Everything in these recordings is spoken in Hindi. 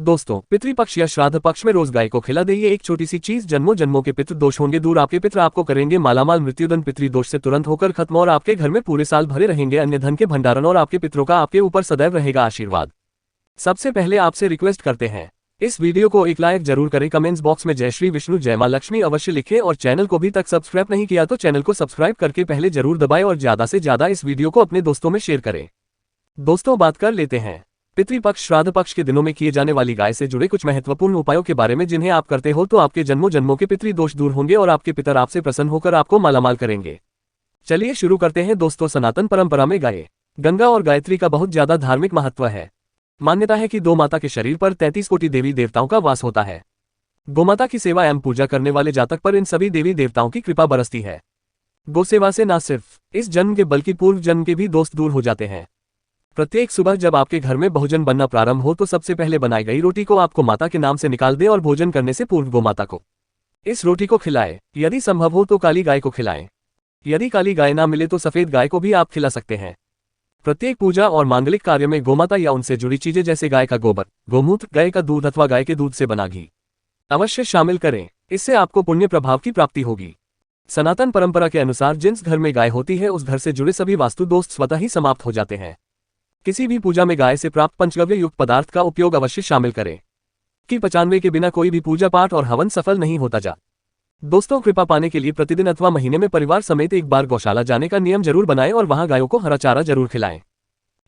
दोस्तों, पितृपक्ष या श्राद्ध पक्ष में रोज गाय को खिला दे। ये एक छोटी सी चीज जन्मों जन्मों के पितृ दोष होंगे दूर। आपके पितृ आपको करेंगे मालामाल। मृत्युदंड पितृदोष से तुरंत होकर खत्म और आपके घर में पूरे साल भरे रहेंगे अन्य धन के भंडारण और आपके पितरों का आपके ऊपर सदैव रहेगा आशीर्वाद। सबसे पहले आपसे रिक्वेस्ट करते हैं, इस वीडियो को एक लाइक जरूर करें। कमेंट्स बॉक्स में जय श्री विष्णु जय मां लक्ष्मी अवश्य लिखें और चैनल को भी तक सब्सक्राइब नहीं किया तो चैनल को सब्सक्राइब करके पहले जरूर दबाएं और ज्यादा से ज्यादा इस वीडियो को अपने दोस्तों में शेयर करें। दोस्तों, बात कर लेते हैं पितृपक्ष श्राद्ध पक्ष के दिनों में किए जाने वाली गाय से जुड़े कुछ महत्वपूर्ण उपायों के बारे में, जिन्हें आप करते हो तो आपके जन्मों जन्मों के पितृ दोष दूर होंगे और आपके पितर आपसे प्रसन्न होकर आपको मालामाल करेंगे। चलिए शुरू करते हैं। दोस्तों, सनातन परंपरा में गाय, गंगा और गायत्री का बहुत ज्यादा धार्मिक महत्व है। मान्यता है कि गौ माता के शरीर पर 33 कोटि देवी देवताओं का वास होता है। गौमाता की सेवा एवं पूजा करने वाले जातक पर इन सभी देवी देवताओं की कृपा बरसती है। गौ सेवा से न सिर्फ इस जन्म के बल्कि पूर्व जन्म के भी दोष दूर हो जाते हैं। प्रत्येक सुबह जब आपके घर में भोजन बनना प्रारंभ हो तो सबसे पहले बनाई गई रोटी को आपको माता के नाम से निकाल दें और भोजन करने से पूर्व गोमाता को इस रोटी को खिलाएं। यदि संभव हो तो काली गाय को खिलाएं। यदि काली गाय ना मिले तो सफेद गाय को भी आप खिला सकते हैं। प्रत्येक पूजा और मांगलिक कार्य में गोमाता या उनसे जुड़ी चीजें जैसे गाय का गोबर, गोमूत्र, गाय का दूध अथवा गाय के दूध से बना घी अवश्य शामिल करें। इससे आपको पुण्य प्रभाव की प्राप्ति होगी। सनातन परंपरा के अनुसार जिस घर में गाय होती है उस घर से जुड़े सभी वास्तु दोष स्वतः ही समाप्त हो जाते हैं। किसी भी पूजा में गाय से प्राप्त पंचगव्य युक्त पदार्थ का उपयोग अवश्य शामिल करें कि 95 के बिना कोई भी पूजा पाठ और हवन सफल नहीं होता जा। दोस्तों, कृपा पाने के लिए प्रतिदिन अथवा महीने में परिवार समेत एक बार गौशाला जाने का नियम जरूर बनाएं और वहां गायों को हरा चारा जरूर खिलाएं।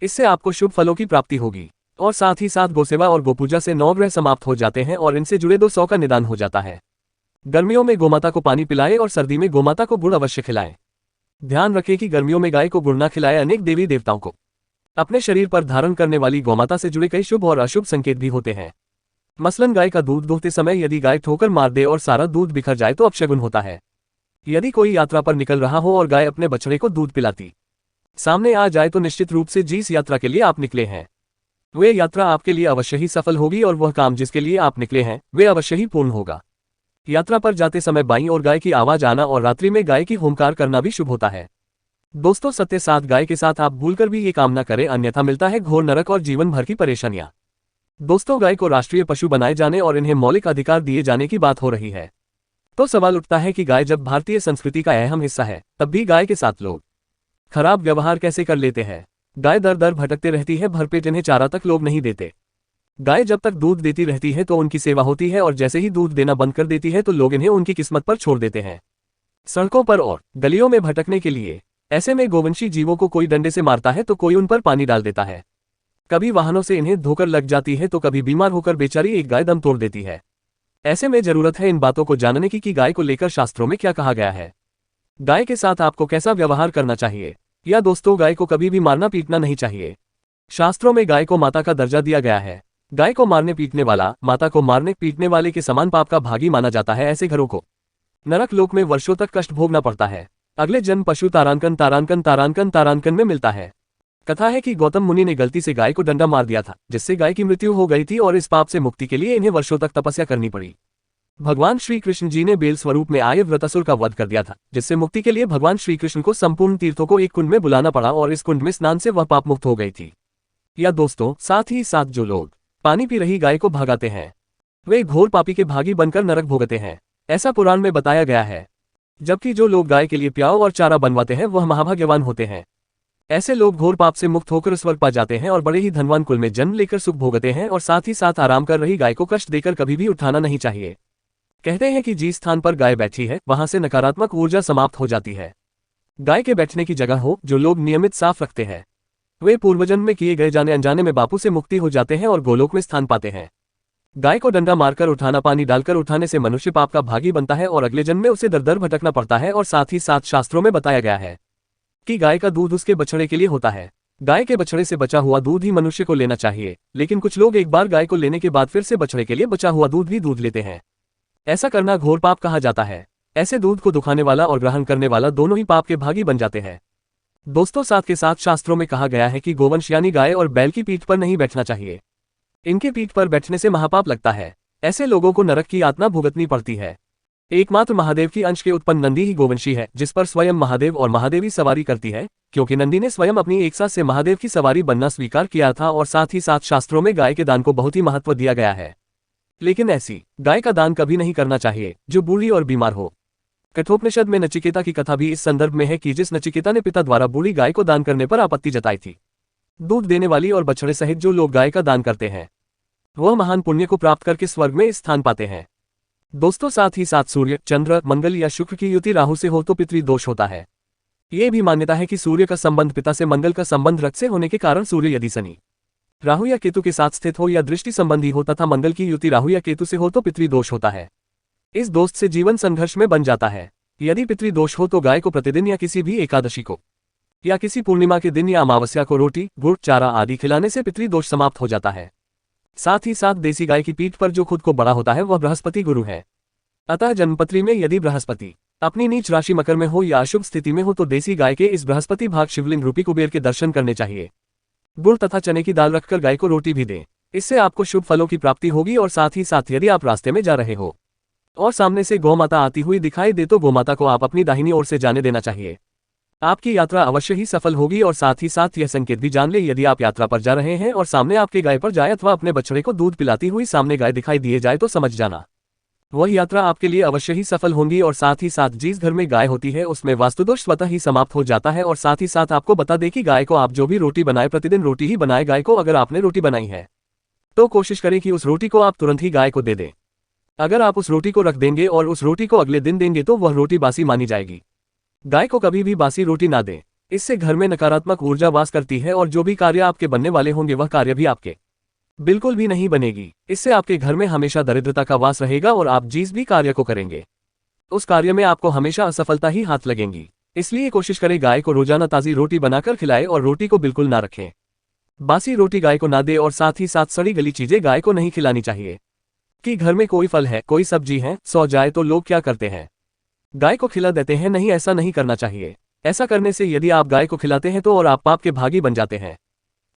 इससे आपको शुभ फलों की प्राप्ति होगी और साथ ही साथ गोसेवा और गोपूजा से नवग्रह समाप्त हो जाते हैं और इनसे जुड़े 200 का निदान हो जाता है। गर्मियों में गोमाता को पानी पिलाएं और सर्दी में गोमाता को गुड़ अवश्य खिलाएं। ध्यान रखें कि गर्मियों में गाय को गुड़ न खिलाएं। अनेक देवी देवताओं को अपने शरीर पर धारण करने वाली गौमाता से जुड़े कई शुभ और अशुभ संकेत भी होते हैं। मसलन गाय का दूध दोहते समय यदि गाय ठोकर मार दे और सारा दूध बिखर जाए तो अपशगुन होता है। यदि कोई यात्रा पर निकल रहा हो और गाय अपने बछड़े को दूध पिलाती सामने आ जाए तो निश्चित रूप से जिस यात्रा के लिए आप निकले हैं वे यात्रा आपके लिए अवश्य ही सफल होगी और वह काम जिसके लिए आप निकले हैं वे अवश्य ही पूर्ण होगा। यात्रा पर जाते समय बाईं ओर गाय की आवाज आना और रात्रि में गाय की हुंकार करना भी शुभ होता है। दोस्तों, सत्य साथ गाय के साथ आप भूलकर भी ये काम न करें, अन्यथा मिलता है घोर नरक और जीवन भर की परेशानियां। दोस्तों, गाय को राष्ट्रीय पशु बनाए जाने और इन्हें मौलिक अधिकार दिए जाने की बात हो रही है तो सवाल उठता है कि गाय जब भारतीय संस्कृति का अहम हिस्सा है तब भी गाय के साथ लोग खराब व्यवहार कैसे कर लेते हैं। गाय दर दर भटकते रहती है, भरपेट इन्हें चारा तक लोग नहीं देते। गाय जब तक दूध देती रहती है तो उनकी सेवा होती है और जैसे ही दूध देना बंद कर देती है तो लोग इन्हें उनकी किस्मत पर छोड़ देते हैं, सड़कों पर और गलियों में भटकने के लिए। ऐसे में गोवंशी जीवों को कोई डंडे से मारता है तो कोई उन पर पानी डाल देता है। कभी वाहनों से इन्हें धोकर लग जाती है तो कभी बीमार होकर बेचारी एक गाय दम तोड़ देती है। ऐसे में जरूरत है इन बातों को जानने की कि गाय को लेकर शास्त्रों में क्या कहा गया है, गाय के साथ आपको कैसा व्यवहार करना चाहिए। या दोस्तों, गाय को कभी भी मारना पीटना नहीं चाहिए। शास्त्रों में गाय को माता का दर्जा दिया गया है। गाय को मारने पीटने वाला माता को मारने पीटने वाले के समान पाप का भागी माना जाता है। ऐसे घरों को नरक लोक में वर्षों तक कष्ट भोगना पड़ता है। अगले जन्म पशु तारांकन तारांकन तारांकन तारांकन में मिलता है। कथा है कि गौतम मुनि ने गलती से गाय को डंडा मार दिया था जिससे गाय की मृत्यु हो गई थी और इस पाप से मुक्ति के लिए इन्हें वर्षों तक तपस्या करनी पड़ी। भगवान श्री कृष्ण जी ने बेल स्वरूप में आए व्रतासुर का वध कर दिया था, जिससे मुक्ति के लिए भगवान श्री कृष्ण को संपूर्ण तीर्थों को एक कुंड में बुलाना पड़ा और इस कुंड में स्नान से वह पाप मुक्त हो गई थी। या दोस्तों, साथ ही साथ जो लोग पानी पी रही गाय को भगाते हैं वे घोर पापी के भागी बनकर नरक भोगते हैं, ऐसा पुराण में बताया गया है। जबकि जो लोग गाय के लिए प्याऊ और चारा बनवाते हैं वह महाभाग्यवान होते हैं। ऐसे लोग घोर पाप से मुक्त होकर स्वर्ग पा जाते हैं और बड़े ही धनवान कुल में जन्म लेकर सुख भोगते हैं। और साथ ही साथ आराम कर रही गाय को कष्ट देकर कभी भी उठाना नहीं चाहिए। कहते हैं कि जिस स्थान पर गाय बैठी है वहां से नकारात्मक ऊर्जा समाप्त हो जाती है। गाय के बैठने की जगह हो जो लोग नियमित साफ रखते हैं वे पूर्वजन्म में किए गए जाने अनजाने में बापू से मुक्ति हो जाते हैं और गोलोक में स्थान पाते हैं। गाय को डंडा मारकर उठाना, पानी डालकर उठाने से मनुष्य पाप का भागी बनता है और अगले जन्म में उसे दर दर भटकना पड़ता है। और साथ ही साथ शास्त्रों में बताया गया है कि गाय का दूध उसके बछड़े के लिए होता है। गाय के बछड़े से बचा हुआ दूध ही मनुष्य को लेना चाहिए, लेकिन कुछ लोग एक बार गाय को लेने के बाद फिर से बछड़े के लिए बचा हुआ दूध भी दूध लेते हैं। ऐसा करना घोर पाप कहा जाता है। ऐसे दूध को दुखाने वाला और ग्रहण करने वाला दोनों ही पाप के भागी बन जाते हैं। दोस्तों, साथ के साथ शास्त्रों में कहा गया है कि गोवंश यानी गाय और बैल की पीठ पर नहीं बैठना चाहिए। इनके पीठ पर बैठने से महापाप लगता है। ऐसे लोगों को नरक की यातना भुगतनी पड़ती है। एकमात्र महादेव की अंश के उत्पन्न नंदी ही गोवंशी है, जिस पर स्वयं महादेव और महादेवी सवारी करती है। क्योंकि नंदी ने स्वयं अपनी एकसा से महादेव की सवारी बनना स्वीकार किया था और साथ ही साथ शास्त्रों में गाय के दान को बहुत ही महत्व दिया गया है। लेकिन ऐसी गाय का दान कभी नहीं करना चाहिए जो बूढ़ी और बीमार हो। कठोपनिषद में नचिकेता की कथा भी इस संदर्भ में है कि जिस नचिकेता ने पिता द्वारा बूढ़ी गाय को दान करने पर आपत्ति जताई थी। दूध देने वाली और बछड़े सहित जो लोग गाय का दान करते हैं वह महान पुण्य को प्राप्त करके स्वर्ग में स्थान पाते हैं। दोस्तों, साथ ही साथ सूर्य, चंद्र, मंगल या शुक्र की युति राहु से हो तो पितृदोष होता है। ये भी मान्यता है कि सूर्य का संबंध पिता से, मंगल का संबंध रक्त से होने के कारण सूर्य यदि शनि, राहु या केतु के साथ स्थित हो या दृष्टि संबंधी हो तथा मंगल की युति राहु या केतु से हो तो पितृदोष होता है। इस दोष से जीवन संघर्ष में बन जाता है। यदि पितृदोष हो तो गाय को प्रतिदिन या किसी भी एकादशी को या किसी पूर्णिमा के दिन या अमावस्या को रोटी, गुड़, चारा आदि खिलाने से पितृदोष समाप्त हो जाता है। साथ ही साथ देसी गाय की पीठ पर जो खुद को बड़ा होता है वह बृहस्पति गुरु है। अतः जन्मपत्री में यदि बृहस्पति अपनी नीच राशि मकर में हो या अशुभ स्थिति में हो तो देसी गाय के इस बृहस्पति भाग शिवलिंग रूपी कुबेर के दर्शन करने चाहिए। गुड़ तथा चने की दाल रखकर गाय को रोटी भी दें। इससे आपको शुभ फलों की प्राप्ति होगी। और साथ ही साथ यदि आप रास्ते में जा रहे हो और सामने से गौमाता आती हुई दिखाई दे तो गौमाता को आप अपनी दाहिनी ओर से जाने देना चाहिए। आपकी यात्रा अवश्य ही सफल होगी। और साथ ही साथ यह संकेत भी जान ले, यदि आप यात्रा पर जा रहे हैं और सामने आपके गाय पर जाए अथवा अपने बछड़े को दूध पिलाती हुई सामने गाय दिखाई दिए जाए तो समझ जाना वह यात्रा आपके लिए अवश्य ही सफल होगी। और साथ ही साथ जिस घर में गाय होती है उसमें वास्तुदोष स्वतः ही समाप्त हो जाता है। और साथ ही साथ आपको बता दें कि गाय को आप जो भी रोटी बनाए प्रतिदिन रोटी ही बनाए। गाय को अगर आपने रोटी बनाई है तो कोशिश करें कि उस रोटी को आप तुरंत ही गाय को दे दें। अगर आप उस रोटी को रख देंगे और उस रोटी को अगले दिन देंगे तो वह रोटी बासी मानी जाएगी। गाय को कभी भी बासी रोटी ना दें। इससे घर में नकारात्मक ऊर्जा वास करती है और जो भी कार्य आपके बनने वाले होंगे वह कार्य भी आपके बिल्कुल भी नहीं बनेगी। इससे आपके घर में हमेशा दरिद्रता का वास रहेगा और आप जिस भी कार्य को करेंगे उस कार्य में आपको हमेशा असफलता ही हाथ लगेंगी। इसलिए कोशिश करें गाय को रोजाना ताज़ी रोटी बनाकर खिलाएं और रोटी को बिल्कुल ना रखें। बासी रोटी गाय को ना दे और साथ ही साथ सड़ी गली चीजें गाय को नहीं खिलानी चाहिए। कि घर में कोई फल है, कोई सब्जी है, सो जाए तो लोग क्या करते हैं, गाय को खिला देते हैं। नहीं, ऐसा नहीं करना चाहिए। ऐसा करने से यदि आप गाय को खिलाते हैं तो और आप पाप के भागी बन जाते हैं।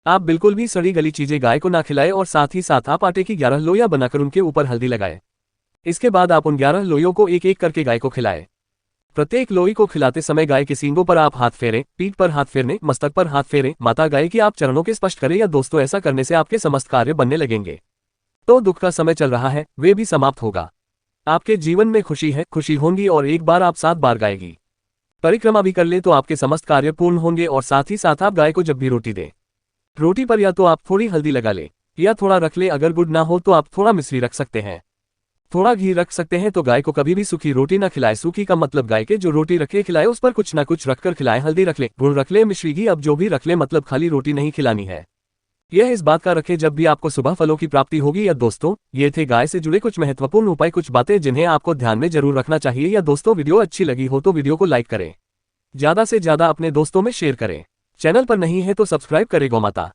आप बिल्कुल भी सड़ी गली चीजें गाय को ना खिलाएं। और साथ ही साथ आप आटे की 11 लोइयां बनाकर उनके ऊपर हल्दी लगाएं। इसके बाद आप उन 11 लोइयों को एक एक करके गाय को खिलाएं। प्रत्येक लोई को खिलाते समय गाय के सींगों पर आप हाथ फेरें, पीठ पर हाथ फेरने, मस्तक पर हाथ फेरें, माता गाय की आप चरणों के स्पर्श करें। या दोस्तों, ऐसा करने से आपके समस्त कार्य बनने लगेंगे। तो दुख का समय चल रहा है वे भी समाप्त होगा। आपके जीवन में खुशी है, खुशी होंगी और एक बार आप 7 बार गाएगी परिक्रमा भी कर ले तो आपके समस्त कार्य पूर्ण होंगे। और साथ ही साथ आप गाय को जब भी रोटी दें, रोटी पर या तो आप थोड़ी हल्दी लगा ले या थोड़ा रख ले। अगर गुड़ ना हो तो आप थोड़ा मिश्री रख सकते हैं, थोड़ा घी रख सकते हैं। तो गाय को कभी भी सूखी रोटी ना खिलाए। सूखी का मतलब गाय के जो रोटी रखे खिलाए उस पर कुछ ना कुछ रखकर खिलाए। हल्दी रख ले, गुड़ रख ले, मिश्री, घी, अब जो भी रख ले, मतलब खाली रोटी नहीं खिलानी है। यह इस बात का रखें जब भी आपको सुबह फलों की प्राप्ति होगी। या दोस्तों, ये थे गाय से जुड़े कुछ महत्वपूर्ण उपाय, कुछ बातें जिन्हें आपको ध्यान में जरूर रखना चाहिए। या दोस्तों, वीडियो अच्छी लगी हो तो वीडियो को लाइक करें, ज्यादा से ज्यादा अपने दोस्तों में शेयर करें। चैनल पर नहीं है तो सब्सक्राइब करें। गौ माता।